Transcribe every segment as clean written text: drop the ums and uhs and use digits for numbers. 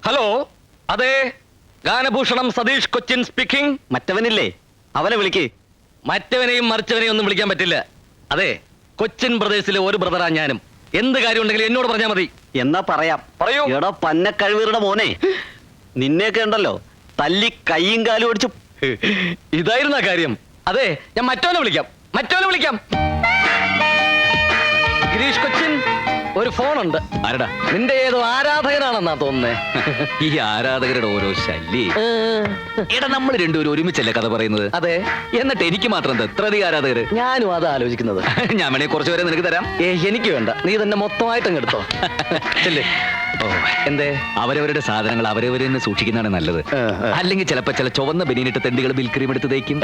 Hello, അതെ, ഗാനഭൂഷണം Satheesh Cochin speaking. മറ്റവനില്ലേ, അവനെ വിളിക്ക്. മറ്റവനെയും മറിച്ചവനെയും ഒന്നും വിളിക്കാൻ പറ്റില്ല. അതെ, കൊച്ചിൻ ബ്രദേഴ്സിലെ ഒരു ബ്രദറാ ഞാനും. എന്ത് കാര്യം ഉണ്ടെങ്കിലും എന്നോട് പറഞ്ഞാൽ മതി. എന്നാ പറയാം. പറയൂ. എടാ പന്നക്കഴിവീറുടെ മോനെ, നിന്നെയൊക്കെ ഉണ്ടല്ലോ തല്ലി കയ്യും കാലും ഓടിച്ചു. ഇതായിരുന്ന കാര്യം. അതെ, ഞാൻ മറ്റവനെ വിളിക്കാം. ഗിരീഷ് കൊച്ചിൻ, ഒരു ഫോണുണ്ട്. ആരടാ? നിന്റെ ഏതോ ആരാധകനാണെന്നാ തോന്നുന്നേ. ഈ ആരാധകരുടെ ഓരോ ശല്യേ. എടാ, നമ്മൾ രണ്ടുപേരും ഒരുമിച്ചല്ലേ കഥ പറയുന്നത്? അതെ. എന്നിട്ട് എനിക്ക് മാത്രം എന്താ ഇത്ര അധികം ആരാധകര്? ഞാനും അതാ ആലോചിക്കുന്നത്. ഞാൻ വേണേ കുറച്ചു പേരെ നിനക്ക് തരാം. എനിക്ക് വേണ്ട, നീ തന്നെ മൊത്തമായിട്ടും എടുത്തോ. ചെല്ലേ. ഓ, എന്തേ? അവരവരുടെ സാധനങ്ങൾ അവരവരെ തന്നെ സൂക്ഷിക്കുന്നതാണ് നല്ലത്. അല്ലെങ്കിൽ ചിലപ്പോ ചില ചുവന്ന ബനിയനിട്ട് തെണ്ടികൾ ബിൽക്രീം എടുത്ത് തേക്കും.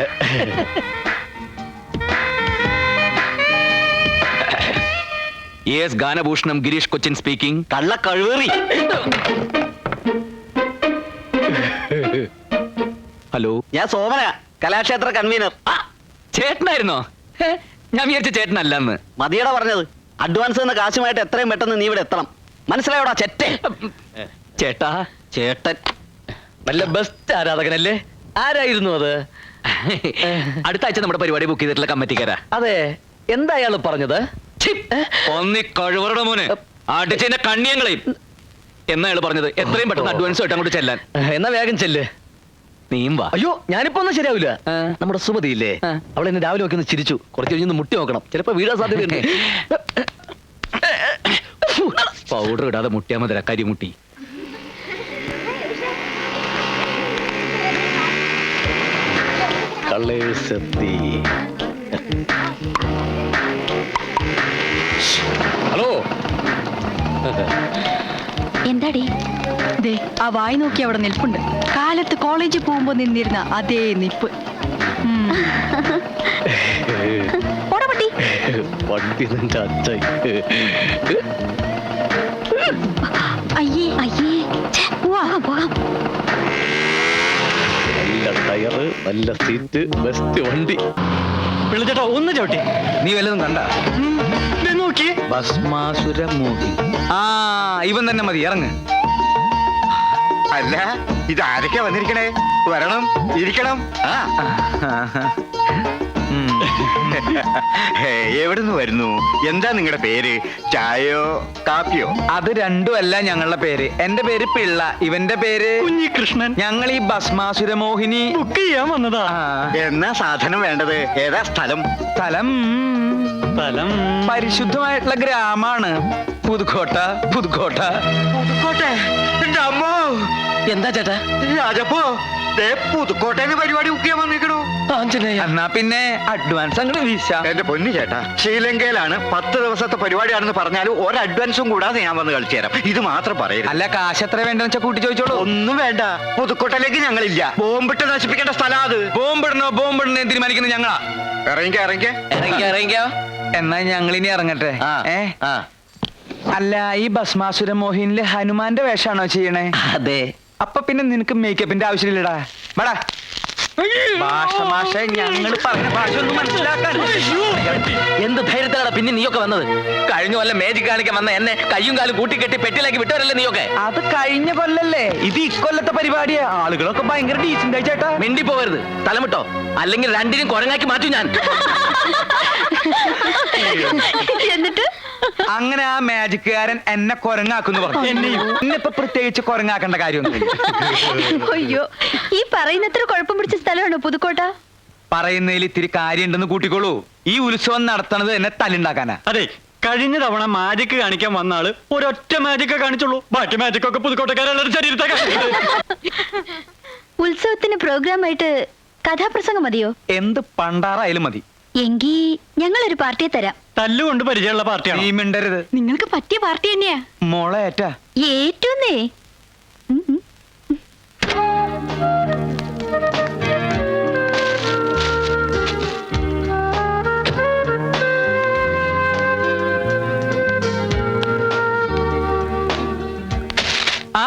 Yes, Ganabhushanam Girish Cochin speaking. കള്ള കഴിവേറി. ഹലോ, ഞാൻ സോമന, കലാക്ഷേത്ര കൺവീനർ. ചേട്ടനായിരുന്നോ? ഞാൻ വിചാരിച്ച ചേട്ടനല്ലെന്ന്. മതിയടാ പറഞ്ഞത്. അഡ്വാൻസ് എന്ന കാശുമായിട്ട് എത്രയും പെട്ടെന്ന് നീ ഇവിടെ എത്തണം. മനസ്സിലായോടാ ചെറ്റേ? ചേട്ടാ. ചേട്ടൻ നല്ല ബെസ്റ്റ് ആരാധകനല്ലേ? ആരായിരുന്നു അത്? അടുത്ത ആഴ്ച നമ്മുടെ പരിപാടി ബുക്ക് ചെയ്തിട്ടുള്ള കമ്മിറ്റിക്കാരാ. അതെ, എന്താ അയാൾ പറഞ്ഞത്? ഒന്നി കഴിവറുടെ മോനെ അടിച്ചതിന്റെ കണ്ണിയങ്ങളെയും എന്നാ അയാൾ പറഞ്ഞത്. എത്രയും പെട്ടെന്ന് അഡ്വാൻസ് ആയിട്ട് അങ്ങോട്ട് ചെല്ലാൻ. എന്നാ വേഗം ചെല്ല്. നീയും വാ. അയ്യോ, ഞാനിപ്പോ ഒന്നും ശരിയാവില്ല. നമ്മുടെ സുമതി ഇല്ലേ, അവൾ എന്നെ രാവിലെ നോക്കി ഒന്ന് ചിരിച്ചു. കുറച്ച് കഴിഞ്ഞൊന്ന് മുട്ടി നോക്കണം, ചിലപ്പോ വീഴാൻ സാധ്യതയുണ്ട്. പൗഡർ ഇടാതെ മുട്ടിയാ മതി, കരിമുട്ടി. ഹലോ. എന്താടി? ദേ, ആ വായി നോക്കി അവിടെ നിൽപ്പുണ്ട്. കാലത്ത് കോളേജിൽ പോകുമ്പോ നിന്നിരുന്ന അതേ നിപ്പ്. ഓടപട്ടി. വണ്ടി നിന്റെ അച്ഛൻ. അയ്യേ അയ്യേ. പോകാം. നല്ല ടയറ്, നല്ല സീറ്റ്, ബെസ്റ്റ് വണ്ടി. പിള്ളച്ചേട്ടാ ഒന്ന് ചവിട്ടി. നീ വല്ലതും കണ്ട? നോക്കി. ഭസ്മാസുരമോഹി. ആ, ഇവൻ തന്നെ മതി, ഇറങ്ങ്. അല്ല, ഇതാരൊക്കെ വന്നിരിക്കണേ? വരണം, ഇരിക്കണം. എവിടുന്ന് വരുന്നു? എന്താ നിങ്ങളുടെ പേര്? ചായയോ കാപ്പിയോ? അത് രണ്ടുമല്ല ഞങ്ങളുടെ പേര്. എന്റെ പേര് പിള്ള, ഇവന്റെ പേര് കുഞ്ഞികൃഷ്ണൻ. ഞങ്ങൾ ഈ ഭസ്മാസുരമോഹിനി ബുക്ക് ചെയ്യാൻ വന്നതാ. എന്നാ സാധനം വേണ്ടത്? ഏതാ സ്ഥലം? സ്ഥലം പരിശുദ്ധമായിട്ടുള്ള ഗ്രാമാണ് പുതുക്കോട്ട. പുതുക്കോട്ടെ. എന്റെ അമ്മോ! എന്താ ചേട്ടാ? രാജപ്പോ, പുതുക്കോട്ടേന്ന് പരിപാടി ബുക്ക് ചെയ്യാൻ വന്നിരിക്കണു. ആഞ്ജനേയ. എന്നാ പിന്നെ അഡ്വാൻസ് അങ്ങോട്ട് വീശ. എന്റെ പൊന്നു ചേട്ടാ, ശ്രീലങ്കയിലാണ്. 10 ദിവസത്തെ പരിപാടിയാണെന്ന് പറഞ്ഞാലും ഒരു അഡ്വാൻസും കൂടാതെ ഞാൻ വന്ന് കളിച്ചു തരാം. ഇത് മാത്രം പറയരുത്. അല്ല, കാശ് എത്ര വേണ്ടെന്ന് വെച്ചാൽ കൂട്ടി ചോദിച്ചോളൂ. ഒന്നും വേണ്ട, പുതുക്കോട്ടയിലേക്ക് ഞങ്ങളില്ല. ബോംബിട്ട് നശിപ്പിക്കേണ്ട സ്ഥലം അത്. ബോംബിടണോ തീരുമാനിക്കുന്നത് ഞങ്ങളാ. ഇറങ്ങിക്കോ. എന്നാ ഞങ്ങളിനി ഇറങ്ങട്ടെ. അല്ല, ഈ ഭസ്മാസുര മോഹിനില് ഹനുമാന്റെ വേഷാണോ ചെയ്യണേ? അതെ. അപ്പൊ പിന്നെ നിനക്ക് മേക്കപ്പിന്റെ ആവശ്യമില്ലടാ. ഭാഷ ഞങ്ങൾ പറഞ്ഞ ഭാഷ ഒന്നും മനസ്സിലാക്കാൻ. എന്ത് ധൈര്യത്തിലാണ് പിന്നെ നീയൊക്കെ വന്നത്? കഴിഞ്ഞ വല്ല മേജിക് കാണിക്കാൻ വന്ന എന്നെ കയ്യും കാലും കൂട്ടിക്കെട്ടി പെട്ടിയിലാക്കി വിട്ടവരല്ലേ നീയൊക്കെ? അത് കഴിഞ്ഞ കൊല്ലല്ലേ, ഇത് ഇക്കൊല്ലത്തെ പരിപാടിയാ. ആളുകളൊക്കെ ഭയങ്കര ഡീസന്റ് ആയി ചേട്ടാ. മിണ്ടി പോകരുത്, തലമിട്ടോ, അല്ലെങ്കിൽ രണ്ടിനും കുരങ്ങാക്കി മാറ്റും ഞാൻ. എന്നിട്ട് അങ്ങനെ ആ മാജിക്കുകാരൻ എന്നെ കൊരങ്ങാക്കുന്നു പറഞ്ഞു. എന്നെയിപ്പൊ പ്രത്യേകിച്ച് കൊരങ്ങാക്കേണ്ട കാര്യമൊന്നുമില്ല. അയ്യോ, ഈ പറയുന്നത്ര കുഴപ്പം പിടിച്ച സ്ഥലമാണോ പുതുക്കോട്ട? പറയുന്നതിൽ ഇത്തിരി കാര്യമുണ്ടെന്ന് കൂട്ടിക്കോളൂ. ഈ ഉത്സവം നടത്തണത് എന്നെ തല്ലുണ്ടാക്കാനാ. അതെ, കഴിഞ്ഞ തവണ മാജിക് കാണിക്കാൻ വന്ന ആള് ഒരൊറ്റ മാജിക് കാണിച്ചുള്ളൂ. ബാക്കി മാജിക് ഒക്കെ പുതുക്കോട്ടക്കാരുടെ ശരീരത്തെ. ഉത്സവത്തിന് പ്രോഗ്രാമായിട്ട് കഥാപ്രസംഗം മതിയോ? എന്ത് പണ്ടാറായാലും മതി. എങ്കി ഞങ്ങളൊരു പാർട്ടിയെ തരാം. തല്ലുകൊണ്ട് പരിചയമുള്ള പാർട്ടിയാണ്. നീ മിണ്ടരുത്. നിങ്ങൾക്ക് പറ്റിയ പാർട്ടി തന്നെയാ. മോളെ ഏറ്റാ ഏറ്റവുന്നേ. ആ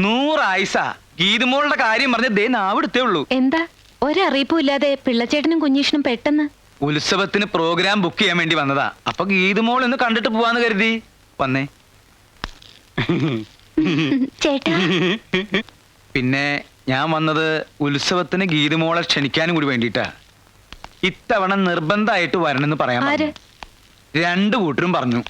100 ആയിസ ഗീതുമോളുടെ കാര്യം പറഞ്ഞ് ദേ നാവിടുത്തേ ഉള്ളൂ. എന്താ ഒരറിയിപ്പും ഇല്ലാതെ പിള്ളച്ചേട്ടനും കുഞ്ഞീഷനും പെട്ടെന്ന്? ഉത്സവത്തിന് പ്രോഗ്രാം ബുക്ക് ചെയ്യാൻ വേണ്ടി വന്നതാ. അപ്പൊ ഗീതുമോൾ ഒന്ന് കണ്ടിട്ട് പോവാന്ന് കരുതി വന്നേ. ചേട്ടാ പിന്നെ ഞാൻ വന്നത് ഉത്സവത്തിന് ഗീതുമോളെ ക്ഷണിക്കാനും കൂടി വേണ്ടിയിട്ടാ. ഇത്തവണ നിർബന്ധമായിട്ട് വരണമെന്ന് പറയാൻ ആര്? പറഞ്ഞു. രണ്ടു കൂട്ടരും പറഞ്ഞു.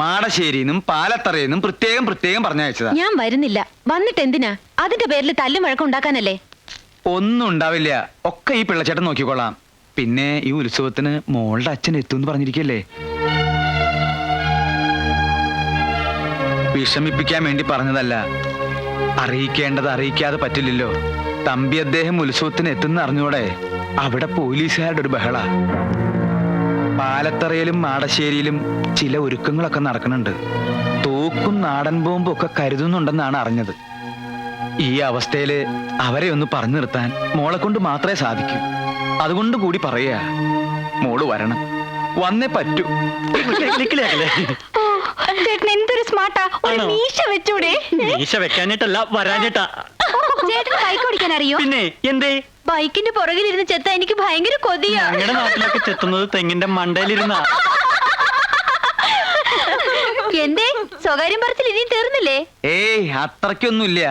മാടശ്ശേരിന്നും പാലത്തറയെന്നും പ്രത്യേകം പറഞ്ഞയച്ചതാ. ഞാൻ വരുന്നില്ല. വന്നിട്ട് എന്തിനാ? അതിന്റെ പേരിൽ തല്ലും വഴക്കം ഉണ്ടാക്കാനല്ലേ? ഒന്നും ഉണ്ടാവില്ല, ഒക്കെ ഈ പിള്ളച്ചേട്ടൻ നോക്കിക്കോളാം. പിന്നെ ഈ ഉത്സവത്തിന് മോളുടെ അച്ഛൻ എത്തുമെന്ന് പറഞ്ഞിരിക്കല്ലേ. വിഷമിപ്പിക്കാൻ വേണ്ടി പറഞ്ഞതല്ല. അറിയിക്കേണ്ടത് അറിയിക്കാതെ പറ്റില്ലല്ലോ. തമ്പി അദ്ദേഹം ഉത്സവത്തിന് എത്തുന്ന അറിഞ്ഞോടെ അവിടെ പോലീസുകാരുടെ ഒരു ബഹള. പാലത്തറയിലും മാടശ്ശേരിയിലും ചില ഒരുക്കങ്ങളൊക്കെ നടക്കുന്നുണ്ട്. തോക്കും നാടൻ ബോംബും ഒക്കെ കരുതുന്നുണ്ടെന്നാണ് അറിഞ്ഞത്. ഈ അവസ്ഥയില് അവരെ ഒന്ന് പറഞ്ഞു നിർത്താൻ മോളെ കൊണ്ട് മാത്രമേ സാധിക്കൂ. അതുകൊണ്ട് കൂടി പറയാ, മോള് വരണം, വന്നേ പറ്റൂ. ചേട്ടൻ എന്തൊരു സ്മാർട്ടാ. ഒരു ആണോ? മീശ വെച്ചൂടെ? മീശ വെക്കാനിട്ടല്ല വരാനിട്ടാ. ചേട്ടന് ബൈക്ക് ഓടിക്കാൻ അറിയോ? പിന്നെ എന്തേ? ബൈക്കിന്റെ പുറകിലിരുന്ന് ചെത്ത എനിക്ക് ഭയങ്കര കൊതിയാ. ഞങ്ങളുടെ നാട്ടിലൊക്കെ ചെത്തുന്നത് തെങ്ങിന്റെ മണ്ടയിലിരുന്ന. എന്തേ സ്വകാര്യം പറച്ചിൽ ഇനിയും തീർന്നില്ലേ? ഏയ് അത്രയ്ക്കൊന്നുമില്ല.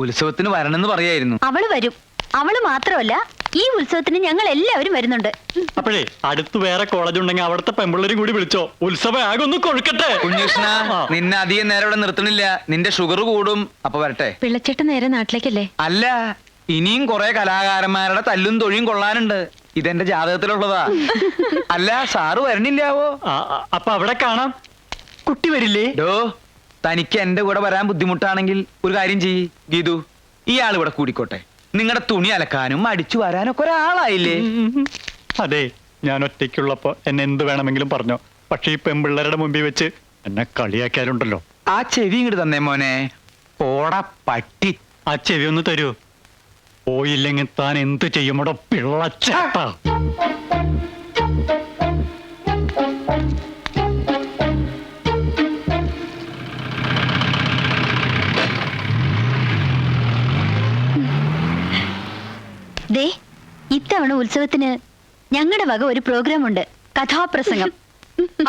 ഉത്സവത്തിന് വരണമെന്ന് പറയായിരുന്നു. അവള് വരും. അവള് മാത്രമല്ല, ഈ ഉത്സവത്തിന് ഞങ്ങൾ എല്ലാവരും വരുന്നുണ്ട്. അപ്പോഴേ അടുത്ത് വേറെ കോളേജ് ഉണ്ടെങ്കിൽ അവിടുത്തെ പെമ്പിള്ളേരും കൂടി വിളിച്ചോ. ഉത്സവം ആകെ ഒന്ന് കൊഴുക്കട്ടെ. കുഞ്ഞുഷ്ണ, നിന്നെ അധികം നേരം ഇവിടെ നിർത്തണില്ല. നിന്റെ ഷുഗർ കൂടും. അപ്പൊ വരട്ടെ. പിള്ളച്ചേട്ടൻ നേരെ നാട്ടിലേക്കല്ലേ? അല്ല, ഇനിയും കുറെ കലാകാരന്മാരുടെ തല്ലും തൊഴിയും കൊള്ളാനുണ്ട്. ഇതെന്റെ ജാതകത്തിലുള്ളതാ. അല്ല, സാറ് വരണില്ലാവോ? അപ്പൊ അവിടെ കാണാം. കുട്ടി വരില്ലേ? ഡോ, തനിക്ക് എന്റെ കൂടെ വരാൻ ബുദ്ധിമുട്ടാണെങ്കിൽ ഒരു കാര്യം ചെയ്യ് ഗീതു. ഇയാൾ ഇവിടെ കൂടിക്കോട്ടെ. നിങ്ങളുടെ തുണി അലക്കാനും അടിച്ചു വരാനൊക്കെ ഒരാളായില്ലേ. അതെ, ഞാൻ ഒറ്റയ്ക്കുള്ളപ്പോ എന്നെ എന്ത് വേണമെങ്കിലും പറഞ്ഞോ. പക്ഷെ ഈ പെമ്പിള്ളേരുടെ മുമ്പിൽ വെച്ച് എന്നെ കളിയാക്കാറുണ്ടല്ലോ. ആ ചെവി ഇങ്ങോട്ട് തന്നേ മോനെ. പോടാ പട്ടി. ആ ചെവി ഒന്ന് തരൂ. പോയില്ലെങ്കിൽ താൻ എന്ത് ചെയ്യുമോടോ പിള്ളച്ചേട്ടാ. ദേ, ഇത്തവണ ഉത്സവത്തിന് ഞങ്ങളുടെ വക ഒരു പ്രോഗ്രാം ഉണ്ട്. കഥാപ്രസംഗം.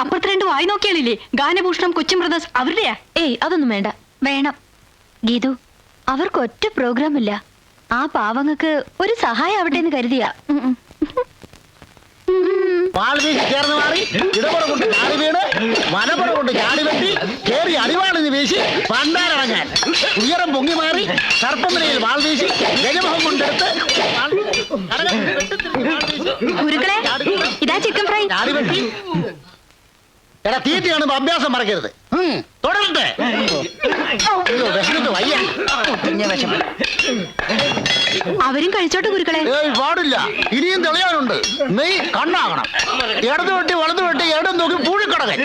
അപ്പുറത്ത് രണ്ട് വായി നോക്കിയാളില്ലേ? ഗാനഭൂഷണം, കൊച്ചിൻ ബ്രദേഴ്സ് അവരുടെയാ? ഏയ് അതൊന്നും വേണ്ട. വേണം ഗീതു. അവർക്ക് ഒറ്റ പ്രോഗ്രാം ഇല്ല. ആ പാവങ്ങൾക്ക് ഒരു സഹായം ആവട്ടെ എന്ന് കരുതിയാ. വാൾവീശി ചേർന്ന് മാറി ഇടപുറം കൊണ്ട് ചാടി വീണ് വലപുറം കൊണ്ട് ചാടി വെട്ടി കേറി അടിവാളിന് വീശി പണ്ടാരടങ്ങാൻ ഉയരം പൊങ്ങി മാറി സർപ്പനിലയിൽ വാൾവീശി ഗജമുഖം കൊണ്ടെടുത്ത് ഗുരുക്കളെ, ഇതാ ചിക്കൻ ഫ്രൈ. ചാടി വെട്ടി. എടാ, തീറ്റ കാണുമ്പോ അഭ്യാസം മറക്കരുത്. തുടരട്ടെ. വിശന്നിട്ട് വയ്യ. അവരും കഴിച്ചോട്ടെ ഗുരുക്കളെ. ഏയ്, പാടില്ല. ഇനിയും തെളിയാനുണ്ട്. നെയ് കണ്ണാകണം. ഇടത് വെട്ടി വലത് വെട്ടി ഇടം നോക്കി പൂഴിക്കടകൻ.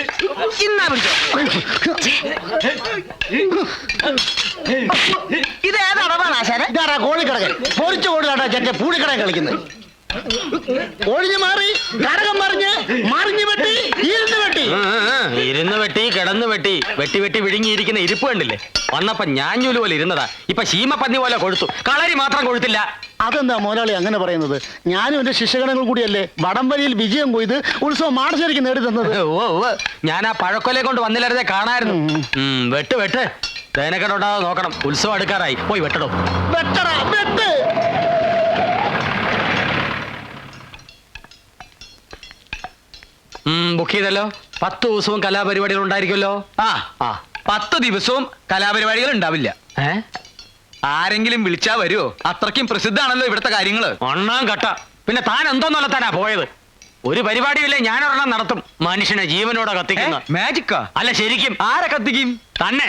ഇത് ഏതാണ് ആശാനെ? ഇതാരാ കോഴിക്കടകൻ? പൊരിച്ച കോഴിലാട്ടാ ചെറ്റ പൂഴിക്കടകൻ കളിക്കുന്നത്. ഒഴിഞ്ഞു മാറി കടകം മറിഞ്ഞ് മറിഞ്ഞു വെട്ടി ഇരുന്ന് വെട്ടി. ഇരുന്ന് വെട്ടി കിടന്ന് വെട്ടി വെട്ടി വെട്ടി വിഴുങ്ങിയിരിക്കുന്ന ഇരിപ്പ് കണ്ടില്ലേ? വന്നപ്പോ ഞാഞ്ഞൂല് പോലെ ഇരുന്നതാ. ഇപ്പൊ ശീമപ്പന്നി പോലെ കൊഴുത്തു. കളരി മാത്രം കൊഴുത്തില്ല. അതെന്താ മുതലാളി അങ്ങനെ പറയുന്നത്? ഞാനും എന്റെ ശിഷ്യഗണങ്ങൾ കൂടിയല്ലേ വടംവലിയിൽ വിജയം കൊയ്ത് ഉത്സവം മാടശ്ശേരിക്ക് നേടി തന്നത്. ഓ, ഞാൻ ആ പഴക്കൊലയെ കൊണ്ട് വന്നില്ലായിരുന്നേ കാണായിരുന്നു. വെട്ട് വെട്ട്. തേനക്കെട്ടുണ്ടാകാതെ നോക്കണം. ഉത്സവം അടുക്കാറായി. പോയി വെട്ടടോ. വെട്ടടാ, വെട്ട്. ബുക്ക് ചെയ്തല്ലോ. 10 ദിവസവും കലാപരിപാടികൾ ഉണ്ടായിരിക്കുമല്ലോ. ആ 10 ദിവസവും കലാപരിപാടികൾ ഉണ്ടാവില്ല. ആരെങ്കിലും വിളിച്ചാ വരുമോ? അത്രയ്ക്കും പ്രസിദ്ധാണല്ലോ ഇവിടുത്തെ കാര്യങ്ങള്. ഒന്നാം കട്ട. പിന്നെ താൻ എന്തോന്നല്ലത്താനാ പോയത്? ഒരു പരിപാടിയില്ലേ ഞാനൊരെണ്ണം നടത്തും. മനുഷ്യനെ ജീവനോടെ കത്തിക്കുന്ന. മാജിക്കാ? അല്ല, ശരിക്കും. ആരെ കത്തിക്കും? തന്നെ.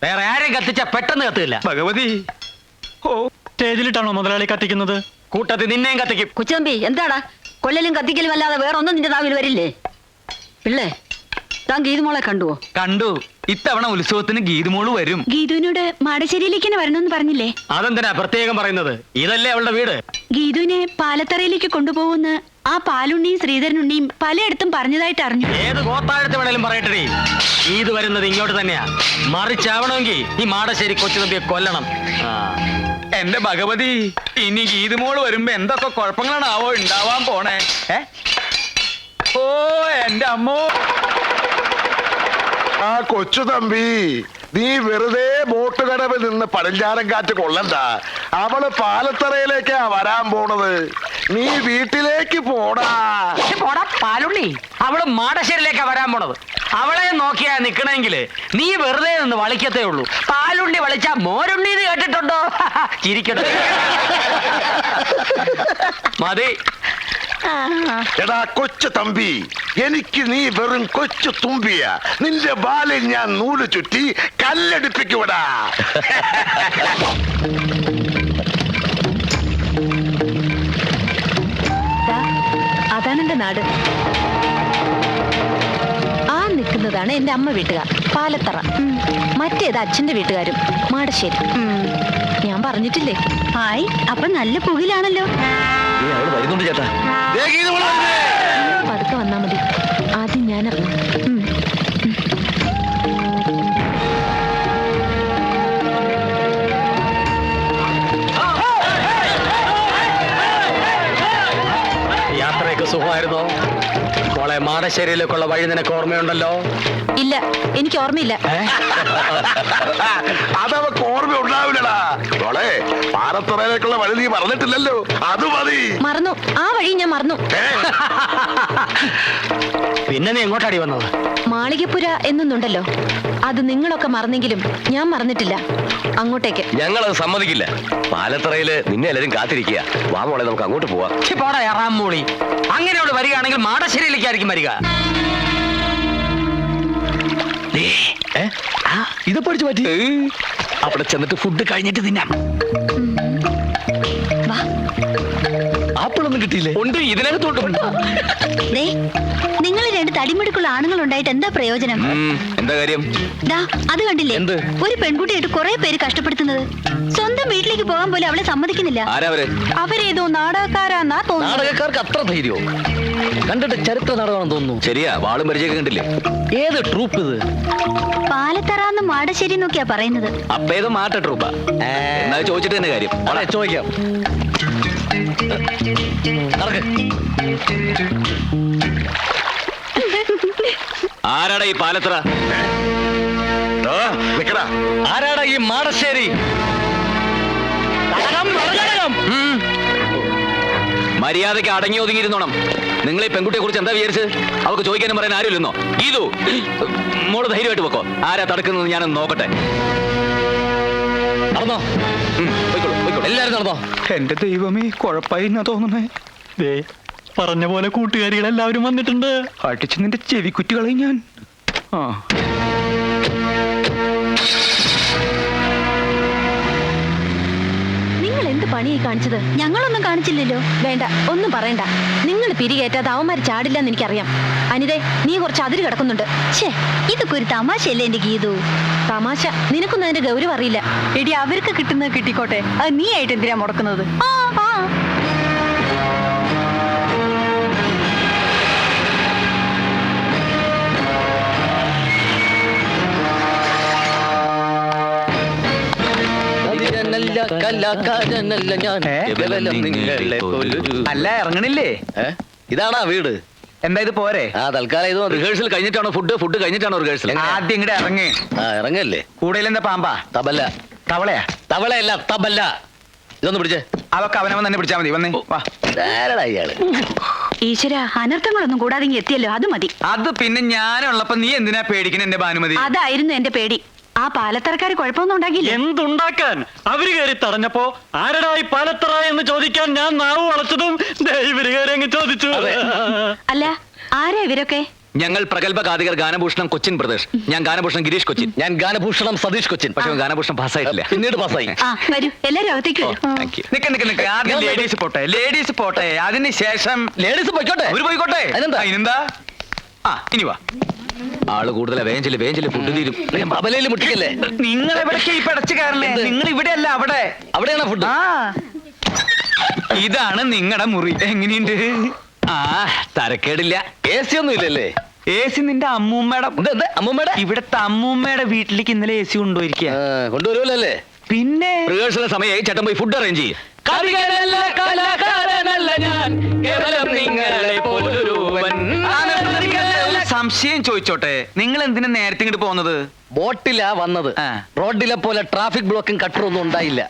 വേറെ ആരെയും കത്തിച്ചാ പെട്ടെന്ന് കത്തില്ല. ഭഗവതി. സ്റ്റേജിലിട്ടാണോ മുതലാളി കത്തിക്കുന്നത്? കൂട്ടത്തിൽ നിന്നെയും കത്തിക്കും. കുച്ചമ്പി, എന്താടാ കൊല്ലലും കത്തിക്കലും അല്ലാതെ വേറെ ഒന്നും നിന്റെ നാവിൽ വരില്ലേ? പിള്ളേ, താൻ ഗീതുമോളെ കണ്ടുവോ? കണ്ടു. ഇത്തവണ ഉത്സവത്തിന് ഗീതുമോള് വരും. ഗീതുവിനോട് മാടശ്ശേരിയിലേക്ക് തന്നെ വരണമെന്ന് പറഞ്ഞില്ലേ? അതെന്തിനാ പ്രത്യേകം പറയുന്നത്? ഇതല്ലേ അവളുടെ വീട്. ഗീതുവിനെ പാലത്തറയിലേക്ക് കൊണ്ടുപോകുന്ന ആ പാലുണ്ണിയും ശ്രീധരനുണ്ണിയും പലയിടത്തും പറഞ്ഞതായിട്ട് അറിഞ്ഞു. ഏത് ഗോത്താഴത്ത് വേണേലും പറയട്ടെ. ഇത് വരുന്നത് ഇങ്ങോട്ട് തന്നെയാ. മറിച്ചാവണമെങ്കിൽ ഈ മാടശ്ശേരി കൊച്ചുതമ്പിയെ കൊല്ലണം. എന്റെ ഭഗവതി, ഇനി ഗീതുമോള് വരുമ്പോ എന്തൊക്കെ കുഴപ്പങ്ങളാണാവോ ഉണ്ടാവാൻ പോണേ. ഓ എന്റെ അമ്മോ. ആ കൊച്ചു തമ്പി, നീ വെറുതെ ബോട്ട് കടവിൽ നിന്ന് പടിഞ്ഞാറൻ കാറ്റ് കൊള്ളണ്ട. അവള് പാലത്തറയിലേക്കാ വരാൻ പോണത്. നീ വീട്ടിലേക്ക് പോടാ. പോടാ പാലുണ്ണി, അവള് മാടശ്ശേരിയിലേക്കാ വരാൻ പോണത്. അവളെ നോക്കിയാ നിക്കണെങ്കില് നീ വെറുതെ നിന്ന് വളിക്കത്തേ ഉള്ളൂ. പാലുണ്ണി വളിച്ചാ മോരുണ്ണി എന്ന് കേട്ടിട്ടുണ്ടോ? ചിരിക്കട്ടെ. മതി. എടാ കൊച്ചു തമ്പി, എനിക്ക് നീ വെറും കൊച്ചു തുമ്പിയ. നിന്റെ ബാലിൽ ഞാൻ നൂല് ചുറ്റി കല്ലെടുപ്പിക്കൂടാ. അതാണ് എന്റെ നാട്. ആ നിൽക്കുന്നതാണ് എന്റെ അമ്മ വീട്ടുകാർ, പാലത്തറ. മറ്റേത് അച്ഛന്റെ വീട്ടുകാരും, മാടശ്ശേരി. ഞാൻ പറഞ്ഞിട്ടില്ലേ? ഹായ്, അപ്പൊ നല്ല പുകിലാണല്ലോ. വരുന്നുണ്ട് ചേട്ടാ. പതുക്കെ വന്നാ മതി. ആദ്യം ഞാൻ ഇറങ്ങും. യാത്രയൊക്കെ സുഖമായിരുന്നോ മോളെ? മാടശ്ശേരിയിലേക്കുള്ള വഴി നിനക്ക് ഓർമ്മയുണ്ടല്ലോ? ഇല്ല, എനിക്ക് ഓർമ്മയില്ല. അതവക്ക് ഓർമ്മ ഉണ്ടാവില്ലടാ മോളെ. പാലത്തറയിലേക്കുള്ള വഴി നീ പറഞ്ഞിട്ടില്ലല്ലോ, അത് മതി. മറന്നു, ആ വഴി ഞാൻ മറന്നു. പിന്നെ നീ എങ്ങോട്ടാടി വന്നത്? മാളികപ്പുര എന്നൊന്നുണ്ടല്ലോ, അത് നിങ്ങളൊക്കെ മറന്നെങ്കിലും ഞാൻ മറന്നിട്ടില്ല. അങ്ങോട്ടേക്ക്. ഞങ്ങളത് സമ്മതിക്കില്ല. പാലത്തറയില് നിന്നെ എല്ലാരും കാത്തിരിക്കുക. വാ മോളെ, നമുക്ക് അങ്ങോട്ട് പോവാം. പോടാ എറാം മൂളി. അങ്ങനെ അവള് വരികയാണെങ്കിൽ മാടശ്ശേരിയിലേക്കായിരിക്കും വരിക. ഇത് പഠിച്ചു പറ്റി. അവിടെ ചെന്നിട്ട് ഫുഡ് കഴിഞ്ഞിട്ട് തിന്നാം. ആപ്പിളൊന്നും കിട്ടിയില്ലേ? ഉണ്ട്, ഇതിനകത്തോട്ടുണ്ട്. നിങ്ങൾ രണ്ട് തടിമിടുക്കുള്ള ആണുങ്ങൾ ഉണ്ടായിട്ട് എന്താ പ്രയോജനം? എന്താ കാര്യം? ദാ, അത് കണ്ടില്ലേ? എന്ത്? ഒരു പെൺകുട്ടിയായിട്ട് കുറെ പേര് കഷ്ടപ്പെടുത്തുന്നത്. സ്വന്തം വീട്ടിലേക്ക് പോകാൻ പോലും അവളെ സമ്മതിക്കുന്നില്ല. ആരാവര്? അവരേതോ നാടകക്കാരാന്നാ തോന്നുന്നത്. നാടകക്കാർക്ക് അത്ര ധൈര്യോ? കണ്ടിട്ട് ചരിത്ര നാടകമാണെന്ന് തോന്നുന്നു. ശരിയാ, വാളും പരിചയൊക്കെ കണ്ടില്ലേ? ഏത് ട്രൂപ്പ് ഇത്? പാലത്തറാന്ന് മാടശ്ശേരി നോക്കിയാ പറയുന്നത്. അപ്പൊ ഏതോ മാറ്റ ട്രൂപ്പാ. എന്നാ ചോദിച്ചിട്ട് തന്നെ കാര്യം. ചോദിക്കാം. ആരാടാ ഈ പാലത്തറ? ആരാടാ ഈ മാടശ്ശേരി? മര്യാദയ്ക്ക് അടങ്ങി ഒതുങ്ങിയിരുന്നോണം. നിങ്ങൾ ഈ പെൺകുട്ടിയെ കുറിച്ച് എന്താ വിചാരിച്ചത്? അവർക്ക് ചോദിക്കാനും പറയാൻ ആരുമില്ലെന്നോ? ഇതു മോള് ധൈര്യമായിട്ട് വെക്കോ. ആരാ തടുക്കുന്നത് ഞാനൊന്ന് നോക്കട്ടെ. നടന്നോ? പോയിക്കോളൂ, പോയിക്കോളൂ. എല്ലാരും നടന്നോ? എന്റെ ദൈവമേ, കുഴപ്പമായി എന്നാ തോന്നുന്നേ. ദേ പറഞ്ഞ പോലെ കൂട്ടുകാരികളെല്ലാവരും വന്നിട്ടുണ്ട്. അടിച്ച് നിന്റെ ചെവിക്കുറ്റികളെ ഞാൻ. ആ, നിങ്ങൾ എന്ത് പണിയായി കാണിച്ചത്? ഞങ്ങളൊന്നും കാണിച്ചില്ലല്ലോ. വേണ്ട, ഒന്നും പറയണ്ട. നിങ്ങൾ പിരികേറ്റാതെ അവന്മാർ ചാടില്ലെന്ന് എനിക്കറിയാം. അനിതേ, നീ കുറച്ച് അതിര് കിടക്കുന്നുണ്ട്. ഛേ, ഇതൊക്കെ ഒരു തമാശയല്ലേ എന്റെ ഗീതു? തമാശ? നിനക്കൊന്നും അതിന്റെ ഗൗരവം അറിയില്ല. എടി, അവർക്ക് കിട്ടുന്നത് കിട്ടിക്കോട്ടെ. അത് നീ ആയിട്ട് എന്തിനാ മുടക്കുന്നത്? ആ ആ അല്ല, ഇറങ്ങണില്ലേ? ഇതാണാ വീട്? എന്താ ഇത് പോരെ? ആ, തൽക്കാലം ഇത് റിഹേഴ്സൽ കഴിഞ്ഞിട്ടാണോ ഫുഡ് കഴിഞ്ഞിട്ടാണോ റിഹേഴ്സൽ? ആദ്യം ഇങ്ങടെ ഇറങ്ങ്. ആ, ഇറങ്ങല്ലേ. കൂടുതൽ എന്താ പാമ്പാ? തബല്ല. തവളയാ? തവളയല്ല, തബല്ല. ഇതൊന്ന് പിടിച്ചേ. അതൊക്കെ അവനവൻ തന്നെ പിടിച്ചാ മതി. വന്നേ, വാ. ആരടാ ഇയാള്? ഈശ്വര, അനർത്ഥങ്ങളൊന്നും കൂടാതെ ഇങ്ങ് എത്തിയല്ലോ, അത് മതി. അത് പിന്നെ ഞാനുള്ളപ്പോ നീ എന്തിനാ പേടിക്കണ എന്റെ ഭാനുമതി? അതായിരുന്നു എന്റെ പേടി. ആ പാലത്തറക്കാർ കുഴപ്പമൊന്നും ഉണ്ടാക്കിയില്ല. എന്തുണ്ടാക്കാൻ? അവര് കയറി തടഞ്ഞപ്പോ ആരടാ ഈ പാലത്തറ എന്ന് ചോദിക്കാൻ ഞാൻ നാവ് വളച്ചതും ഇവര് കയറി അങ്ങ് ചോദിച്ചു. അല്ല, ആരാ ഇവരൊക്കെ? ഞങ്ങൾ പ്രഗത്ഭ ഗാതികർ ഗാനഭൂഷണം കൊച്ചിൻ പ്രദേശ്. ഞാൻ ഗാനഭൂഷണം ഗിരീഷ് കൊച്ചിൻ. ഞാൻ ഗാനഭൂഷണം സതീഷ് കൊച്ചിൻ. പക്ഷെ ഗാനഭൂഷണം പാസ്സായിട്ടില്ല, പിന്നീട് പാസ്സായി. ആ, വരൂ, എല്ലാരും അകത്തേക്ക് വരൂ. Thank you. നിക്ക് ആദ്യം ലേഡീസ് പോട്ടെ, ലേഡീസ് പോട്ടെ. അതിന് ശേഷം ലേഡീസ് പോയിക്കോട്ടെ. അവര് പോയിക്കോട്ടെ. അതിനെന്താ? ആ, ഇനി വാ. ആള് കൂടുതലാ. വേഞ്ചില് ഫുഡ് തീരും. അബലയില് മുട്ടിക്കല്ലേ? നിങ്ങൾ എവിടേക്ക് ഈ പടച്ചു കയറണേ? നിങ്ങൾ ഇവിടെ അല്ല, അവിടെ. അവിടെയാണോ ഫുഡ്? ആ, ഇതാണ് നിങ്ങളുടെ മുറി. എങ്ങനെയുണ്ട്? ആ, തരക്കേടില്ല. AC ഒന്നും ഇല്ലല്ലേ? AC നിന്റെ അമ്മൂമ്മയുടെ. അമ്മൂമ്മയുടെ? ഇവിടത്തെ അമ്മൂമ്മയുടെ വീട്ടിലേക്ക് ഇന്നലെ AC കൊണ്ടുപോയിരിക്കുക. കൊണ്ടുവരുമല്ലേ? പിന്നെ റിഹേഴ്സൽ സമയമായി. ചേട്ടൻ പോയി ഫുഡ് അറേഞ്ച് ചെയ്യും. സംശയം ചോദിച്ചോട്ടെ, നിങ്ങൾ എന്തിനാ നേരത്തെ ഇങ്ങോട്ട് പോകുന്നത്? ബോട്ടിലാ വന്നത്. ആ. റോഡിലെ പോലെ ട്രാഫിക് ബ്ലോക്കും കട്ടറൊന്നും ഉണ്ടായില്ല.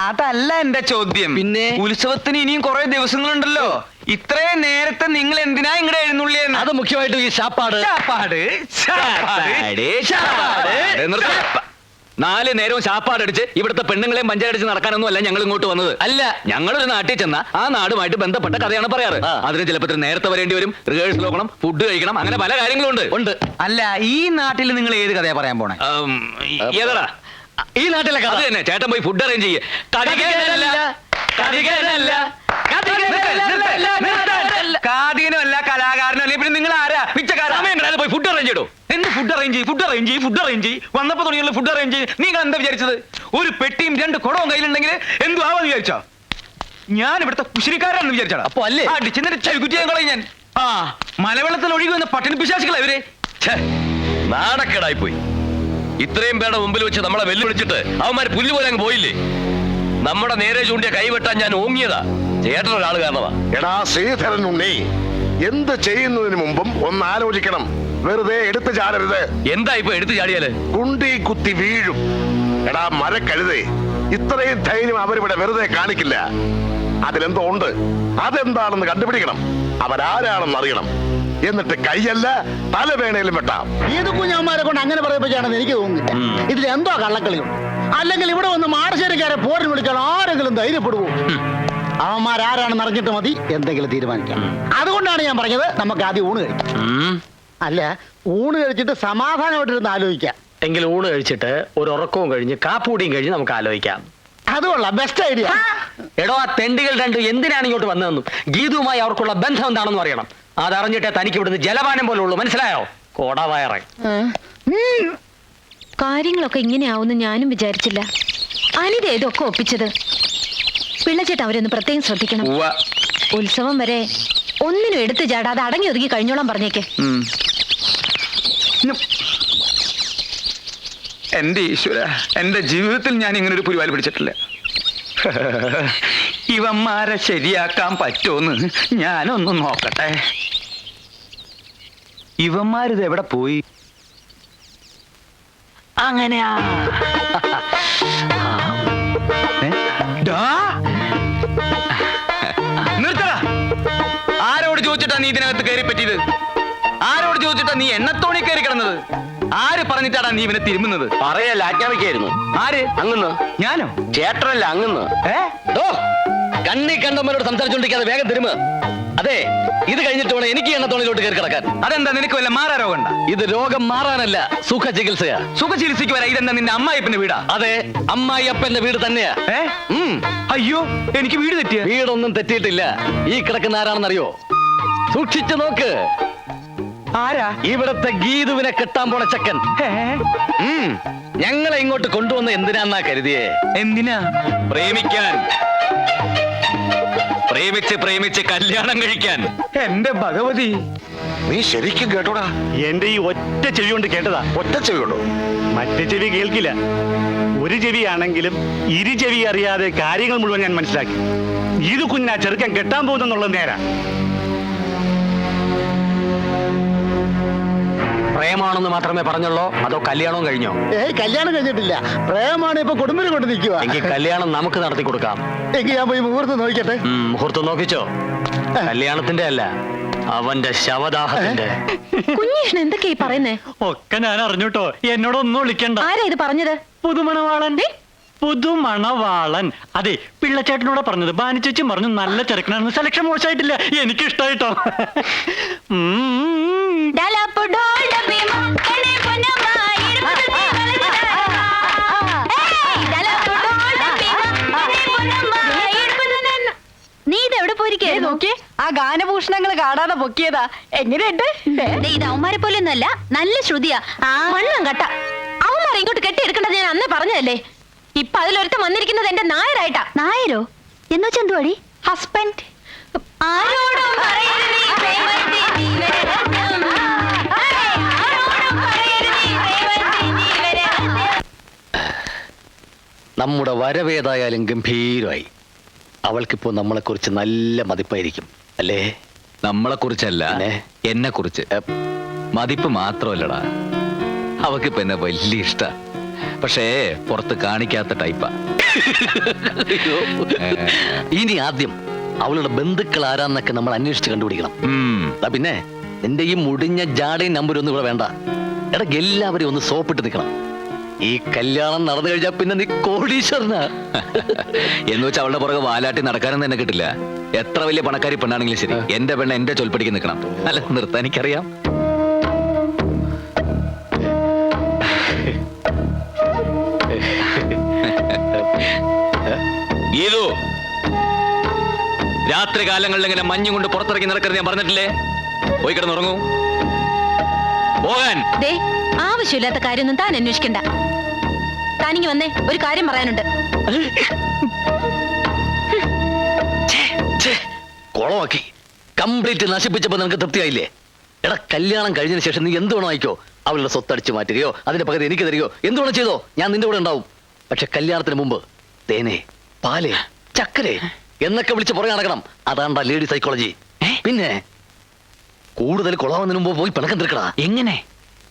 അതല്ല എന്റെ ചോദ്യം. പിന്നെ? ഉത്സവത്തിന് ഇനിയും കുറെ ദിവസങ്ങളുണ്ടല്ലോ. ഇത്രയും നേരത്തെ നിങ്ങൾ എന്തിനാ ഇങ്ങടെ എഴുന്നള്ളിയെന്ന്? അത് മുഖ്യമായിട്ടും ഈ ശാപ്പാട്. ചാപ്പാട്, ചാപ്പാട്, ചാപ്പാട്. നിർത്ത്. 4 നേരവും ശാപ്പാടടിച്ച് ഇവിടുത്തെ പെണ്ണുങ്ങളെയും പഞ്ചായടിച്ച് നടക്കാനൊന്നും അല്ല ഞങ്ങൾ ഇങ്ങോട്ട് വന്നത്. അല്ല, ഞങ്ങളൊരു നാട്ടിൽ ചെന്ന ആ നാടുമായിട്ട് ബന്ധപ്പെട്ട കഥയാണ് പറയാറ്. ആ. അതിന് ചിലപ്പോൾ നേരത്തെ വരേണ്ടി വരും, റിഹേഴ്സൽ നോക്കണം, ഫുഡ് കഴിക്കണം, അങ്ങനെ പല കാര്യങ്ങളും ഉണ്ട്. ഉണ്ട്. അല്ല, ഈ നാട്ടിൽ നിങ്ങൾ ഏത് കഥയാ പറയാൻ പോണേ? ഏതാ ഈ നാട്ടിലെ കഥ അത് തന്നെ. ചേട്ടൻ പോയി ഫുഡ് അറേഞ്ച് ചെയ്യേ. കാതികനും അല്ല, കലാകാരനും അല്ല, പിന്നെ നിങ്ങൾ ആരാ? പിച്ചക്കാരൻ. പോയി ഫുഡ് അറേഞ്ച് ചെയ്തോ. എന്ത് ഫുഡ് അറേഞ്ച് ചെയ്യും? ഫുഡ് അറേഞ്ച് ചെയ്യും, ഫുഡ് അറേഞ്ച് ചെയ്യും. വന്നപ്പോ തുടങ്ങിയുള്ള ഫുഡ് അറേഞ്ച് ചെയ്യും. നിങ്ങൾ എന്താ വിചാരിച്ചത്? ഒരു പെട്ടിയും 2 കുടവും കയ്യിലുണ്ടെങ്കിൽ എന്തു ആവാന്ന് വിചാരിച്ചോ? ഞാൻ ഇവിടുത്തെ കുശിരിക്കാരാണെന്ന് വിചാരിച്ചാ? അപ്പൊ അല്ലേ? അടിച്ചിന്റെ ചവിക്കുറ്റിയാൻ കളയും ഞാൻ. ആ, മലവെള്ളത്തിൽ ഒഴുകി വന്ന പട്ടിണി പിശാചികളാ ഇവര്. നാണക്കേടായി പോയി. ഇത്രയും പേരുടെ മുമ്പിൽ വെച്ച് നമ്മളെ വെല്ലുവിളിച്ചിട്ട് അവന്മാര് പുല്ല് പോലെ അങ്ങ് പോയില്ലേ. നമ്മുടെ നേരെ ചൂണ്ടിയ കൈവെട്ടാൻ ഞാൻ ഓങ്ങിയതാ ചേട്ടനൊരാള് കാരണമാ. എടാ ശ്രീധരൻ ഉണ്ണി, എന്ത് ചെയ്യുന്നതിന് മുമ്പും ഒന്ന് ആലോചിക്കണം. വെറുതെ എടുത്തു ചാടരുത്. എന്താ ഇപ്പൊ എടുത്തു ചാടിയാല്? കുണ്ടി കുത്തി വീഴും. എടാ മരക്കഴുതേ, ഇത്രയും ധൈര്യം അവരിവിടെ വെറുതെ കാണിക്കില്ല. അതിലെന്തോ ഉണ്ട്. അതെന്താണെന്ന് കണ്ടുപിടിക്കണം. അവരാരാണെന്ന് അറിയണം. എന്നിട്ട് കൈയല്ല തല വേണേലും വെട്ടാം. ഇത് കുഞ്ഞന്മാരെ കൊണ്ട് അങ്ങനെ പറയിപ്പിച്ചാണെന്ന് എനിക്ക് തോന്നുന്നില്ല. ഇതിൽ എന്തോ കള്ളക്കളിയുണ്ട്. അല്ലെങ്കിൽ ഇവിടെ വന്ന് മാടശ്ശേരിക്കാരെ പോരിന് വിളിക്കാൻ ആരെങ്കിലും ധൈര്യപ്പെടുവോ? അവന്മാരാരാണെന്ന് അറിഞ്ഞിട്ട് മതി എന്തെങ്കിലും തീരുമാനിക്കാം. അതുകൊണ്ടാണ് ഞാൻ പറഞ്ഞത് നമുക്ക് ആദ്യം ഊണ് കഴിക്കാം. അല്ല, ഊണ് കഴിച്ചിട്ട് സമാധാനമായിട്ടിരുന്ന് ആലോചിക്കാം. എങ്കിൽ ഊണ് കഴിച്ചിട്ട് ഒരു ഉറക്കവും കഴിഞ്ഞ് കാപ്പൂടിയും കഴിഞ്ഞ് നമുക്ക് ആലോചിക്കാം. അതുകൊള്ള ബെസ്റ്റ് ഐഡിയ. എടോ, ആ തെണ്ടികൾ രണ്ടും എന്തിനാണ് ഇങ്ങോട്ട് വന്നതെന്നും ഗീതുവുമായി അവർക്കുള്ള ബന്ധം എന്താണെന്നും അറിയണം. അതറിഞ്ഞിട്ടേ തനിക്ക് ഇവിടുന്ന് ജലപാനം പോലെ ഉള്ളൂ. മനസ്സിലായോ? കോടാവയറേ. കാര്യങ്ങളൊക്കെ ഇങ്ങനെയാവുമെന്ന് ഞാനും വിചാരിച്ചില്ല. അനിത ഇതൊക്കെ ഒപ്പിച്ചത്. പിള്ളച്ചേട്ട അവരൊന്ന് പ്രത്യേകം ശ്രദ്ധിക്കണം. ഉത്സവം വരെ ഒന്നിനും എടുത്തു ചാടാതെ അടങ്ങി ഒതുങ്ങി കഴിഞ്ഞോളാൻ പറഞ്ഞേക്ക്. എന്റെ ഈശ്വര, എന്റെ ജീവിതത്തിൽ ഞാൻ ഇങ്ങനെ ഒരു പുലിവാൽ പിടിച്ചിട്ടില്ല. ഇവന്മാരെ ശരിയാക്കാൻ പറ്റുമെന്ന് ഞാനൊന്ന് നോക്കട്ടെ. ഇവന്മാരിത് എവിടെ പോയി? അങ്ങനെയാ. നിർത്തടാ. ആരോട് ചോദിച്ചിട്ടാ നീ ഇതിനകത്ത് കയറി പറ്റിയത്? ആരോട് ചോദിച്ചിട്ടാ നീ എണ്ണത്തോണി കയറി കിടന്നത്? ആര് പറഞ്ഞിട്ടാടാ നീ ഇവനെ തിരുമുന്നത്? പറയല്ല, ആജ്ഞാപിക്കായിരുന്നു. ആര്? അങ്ങന്ന്. ഞാനോ? ചേട്ടനല്ല, അങ്ങന്ന്. കണ്ണി കണ്ടവരോട് സംസാരിച്ചോണ്ടിരിക്കാതെ വേഗം തിരുമ. അതെ, ഇത് കഴിഞ്ഞിട്ട് വേണം എനിക്ക് എണ്ണത്തോണിലോട്ട് കയറി കിടക്കാൻ. അതെന്താ, നിനക്ക് വല്ല മാറാ രോഗം? ഇത് രോഗം മാറാനല്ല, സുഖ ചികിത്സയാ. സുഖ ചികിത്സയ്ക്ക് വരാ. ഇതെന്താ നിന്റെ അമ്മായിപ്പന്റെ വീടാ? അതെ, അമ്മായിയപ്പന്റെ വീട് തന്നെയാ. അയ്യോ, എനിക്ക് വീട് തെറ്റിയ? വീടൊന്നും തെറ്റിയിട്ടില്ല. ഈ കിടക്കുന്ന ആരാണെന്നറിയോ? സൂക്ഷിച്ചു നോക്ക്. ആരാ? ഇവിടത്തെ ഗീതുവിനെ കെട്ടാൻ പോണ ചക്കൻ. ഞങ്ങളെ ഇങ്ങോട്ട് കൊണ്ടുവന്ന എന്തിനാന്നാ കരുതിയേ? എന്തിനാ? പ്രേമിക്കാൻ. പ്രേമിച്ച് കല്യാണം കഴിക്കാൻ. എന്റെ ഭഗവതി, നീ ശരിക്കും കേട്ടോടാ? എന്റെ ഈ ഒറ്റ ചെവി കൊണ്ട് കേട്ടതാ. ഒറ്റ ചെവിയുണ്ടോ? മറ്റേ ചെവി കേൾക്കില്ല. ഒരു ചെവിയാണെങ്കിലും ഇരു ചെവി അറിയാതെ കാര്യങ്ങൾ മുഴുവൻ ഞാൻ മനസ്സിലാക്കി. ഇത് കുഞ്ഞാ ചെറുക്കൻ കെട്ടാൻ പോകുന്നെന്നുള്ളത് നേരാ. പ്രേമാണെന്ന് മാത്രമേ പറഞ്ഞുള്ളൂ, അതോ കല്യാണവും കഴിഞ്ഞോ? കല്യാണം കഴിഞ്ഞിട്ടില്ല. പ്രേമാണ് ഇപ്പൊ കൊടുമ്പിന് കൊണ്ട് നിൽക്കുക. എങ്കിൽ കല്യാണം നമുക്ക് നടത്തി കൊടുക്കാം. എങ്കിൽ ഞാൻ പോയി മുഹൂർത്തം നോക്കട്ടെ. മുഹൂർത്തം നോക്കിച്ചോ. കല്യാണത്തിന്റെ അല്ല, അവന്റെ ശവദാഹത്തിന്റെ. കുഞ്ഞീഷ്ണൻ എന്തൊക്കെയാ ഈ പറയുന്നേ? ഒക്കെ ഞാൻ അറിഞ്ഞൂട്ടോ. എന്നോടൊന്നും വിളിക്കണ്ട. ആരാ ഇത് പറഞ്ഞത്? പുതുമണവാളൻ. പുതുമണവാളൻ. അതെ, പിള്ളച്ചേട്ടനോട് പറഞ്ഞത്. ബാനിച്ചേച്ചി പറഞ്ഞു നല്ല ചെറുക്കനാണ്. സെലക്ഷൻ മോശമായിട്ടില്ല. എനിക്ക് ഇഷ്ടായിട്ടോ. നീ ഇതെവിടെ പോയിരിക്കേ? നോക്കി, ആ ഗാനഭൂഷണങ്ങൾ കാണാതെ പൊക്കിയതാ. എങ്ങനെയുണ്ട്? ഇത് അവന്മാരെ പോലെ ഒന്നല്ല, നല്ല ശ്രുതിയാ. മണ്ണും കട്ട. അവന്മാരെ ഇങ്ങോട്ട് കെട്ടിയെടുക്കേണ്ടത് ഞാൻ അന്ന് പറഞ്ഞതല്ലേ. ഇപ്പൊ അതിലൊരുത്തം വന്നിരിക്കുന്നത് എന്റെ നായരായിട്ടാ. നായരോ എന്ന് വെച്ചാ എന്തുവാടി? ഹസ്ബൻഡ്. ആരോടും പറയരുത് ഈ പ്രേമത്തെ ജീവരഹസ്യം. ആരോടും പറയരുത് ഈ പ്രേമത്തെ ജീവരഹസ്യം. നമ്മുടെ വരവേതായാലും ഗംഭീരമായി. അവൾക്കിപ്പോ നമ്മളെ കുറിച്ച് നല്ല മതിപ്പായിരിക്കും അല്ലേ? നമ്മളെ കുറിച്ചല്ല, പിന്നെ? എന്നെ കുറിച്ച്. മതിപ്പ് മാത്രമല്ലടാ, അവക്ക് എന്നെ വലിയ ഇഷ്ട. പക്ഷേ പുറത്ത് കാണിക്കാത്ത ടൈപ്പാ. ഇനി ആദ്യം അവളുടെ ബന്ധുക്കൾ ആരാന്നൊക്കെ നമ്മൾ അന്വേഷിച്ച് കണ്ടുപിടിക്കണം. പിന്നെ നിന്റെ ഈ മുടിഞ്ഞ ജാടയും നമ്പരൊന്നും ഇവിടെ വേണ്ട. എടാ, എല്ലാവരെയും ഒന്ന് സോപ്പിട്ട് നിൽക്കണം. ഈ കല്യാണം നടന്നു കഴിഞ്ഞാൽ പിന്നെ നീ കോടീശ്വരനാ. എന്ന് വെച്ചാൽ അവളുടെ പുറകെ വാലാട്ടി നടക്കാനും തന്നെ കിട്ടില്ല. എത്ര വലിയ പണക്കാരി പെണ്ണാണെങ്കിലും ശരി, എന്റെ പെണ്ണ് എന്റെ ചൊൽപ്പടിക്ക് നിൽക്കണം. അല്ല, നിർത്താൻ എനിക്കറിയാം. ഗീതു, രാത്രി കാലങ്ങളിൽ ഇങ്ങനെ മഞ്ഞും കൊണ്ട് പുറത്തിറങ്ങി നടക്കരുത് ഞാൻ പറഞ്ഞിട്ടില്ലേ? പോയി കിടന്നുറങ്ങൂ. പോകാൻ. ദേ, ആവശ്യമില്ലാത്ത കാര്യമൊന്നും താൻ അന്വേഷിക്കണ്ട. താനിങ്ങി വന്നേ, ഒരു കാര്യം പറയാനുണ്ട്. കുളമാക്കി കംപ്ലീറ്റ് നശിപ്പിച്ചപ്പോ നിനക്ക് തൃപ്തിയായില്ലേ? എടാ, കല്യാണം കഴിഞ്ഞതിന് ശേഷം നീ എന്ത് വേണോ ആയിക്കോ. അവളുടെ സ്വത്തടിച്ചു മാറ്റുകയോ അതിന്റെ പകുതി എനിക്ക് തരികയോ എന്ത് വേണം ചെയ്തോ, ഞാൻ നിന്റെ കൂടെ ഉണ്ടാവും. പക്ഷെ കല്യാണത്തിന് മുമ്പ് തേനെ, പാല്, ചക്കരെ എന്നൊക്കെ വിളിച്ച് പുറകെ നടക്കണം. അതാണ്ടാ ലേഡി സൈക്കോളജി. പിന്നെ കൂടുതൽ കൊളാവുന്നതിന് മുമ്പ് പോയി പിണക്കം തീർക്കടാ. എങ്ങനെ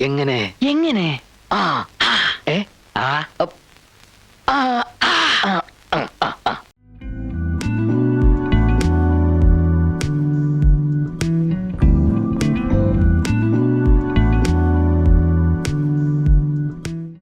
എങ്ങനെ എങ്ങനെ ആ ഏ ആ അപ്പ്